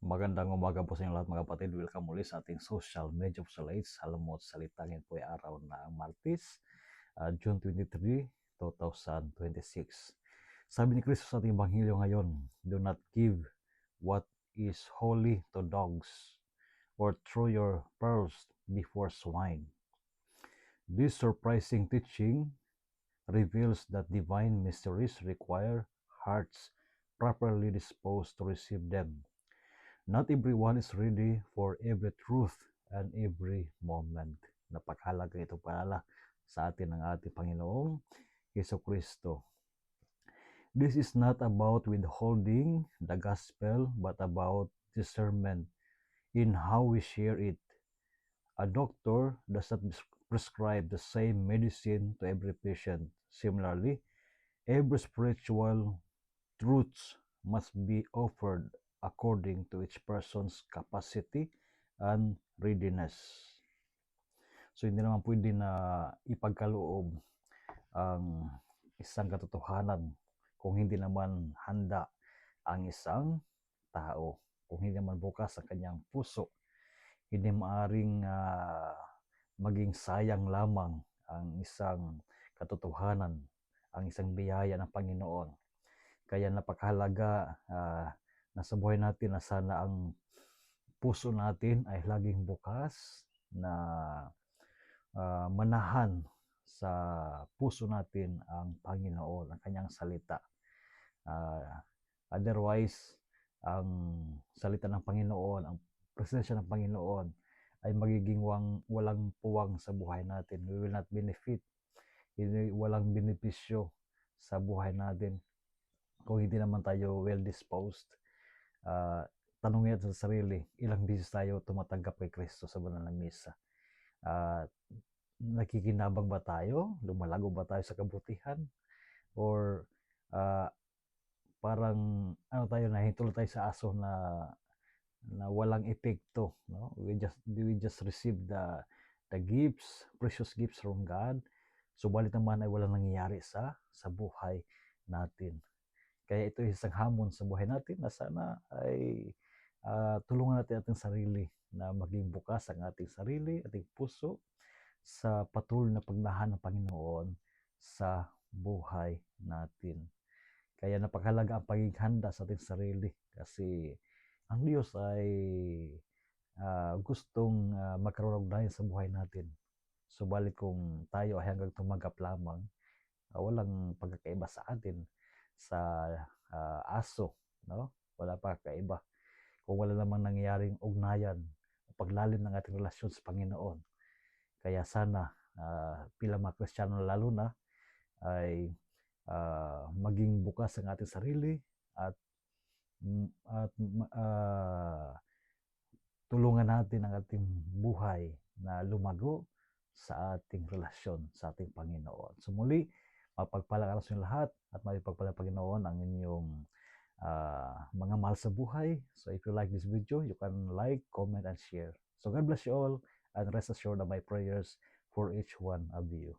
Magandang umaga po sa inyo lahat mga kapatid. Welcome muli sa ating social media socialites. Alam mo, salita ngayon po ay araw na Martes, June 23, 2026. Sabi ni Kristo sa ating Ebanghelyo ngayon, do not give what is holy to dogs or throw your pearls before swine. This surprising teaching reveals that divine mysteries require hearts properly disposed to receive them. Not everyone is ready for every truth and every moment. Napakahalaga ito pala sa atin ng ating Panginoong Jesucristo. This is not about withholding the gospel, but about discernment in how we share it. A doctor does not prescribe the same medicine to every patient. Similarly, every spiritual truth must be offered according to each person's capacity and readiness. So hindi naman pwede na ipagkaloob ang isang katotohanan kung hindi naman handa ang isang tao, kung hindi naman bukas ang kanyang puso. Hindi maaring maging sayang lamang ang isang katotohanan, ang isang biyaya ng Panginoon. Kaya napakahalaga na sa buhay natin na sana ang puso natin ay laging bukas na manahan sa puso natin ang Panginoon, ang kanyang salita. Otherwise, ang salita ng Panginoon, ang presensya ng Panginoon ay magiging walang puwang sa buhay natin. We will not benefit. Walang benepisyo sa buhay natin kung hindi naman tayo well-disposed. Tanungin natin sa sarili, ilang beses tayo tumatanggap kay Kristo sa banal na misa? Nakikinabang ba tayo? Lumalago ba tayo sa kabutihan? Or parang tayo, nahintulot tayo sa aso na walang epekto, no? We just receive the gifts, precious gifts from God. Subalit naman ay walang nangyayari sa buhay natin. Kaya ito ay isang hamon sa buhay natin na sana ay tulungan natin ating sarili na maging bukas ang ating sarili, ating puso sa patuloy na paglahan ng Panginoon sa buhay natin. Kaya napakahalaga ang pagiging handa sa ating sarili kasi ang Diyos ay gustong magkaroon ng sa buhay natin. Subalit kung tayo ay hanggang tumanggap lamang, walang pagkakaiba sa atin sa aso, no? Wala pa kakaiba. Kung wala namang nangyayaring ugnayan, paglalim ng ating relasyon sa Panginoon. Kaya sana bilang mga Kristiyano lalo na ay maging bukas ang ating sarili at tulungan natin ang ating buhay na lumago sa ating relasyon sa ating Panginoon. So muli, mapagpalang araw sa inyo lahat at mapagpalang Panginoon ang inyong mga mahal sa buhay. So if you like this video, you can like, comment, and share. So God bless you all, and rest assured of my prayers for each one of you.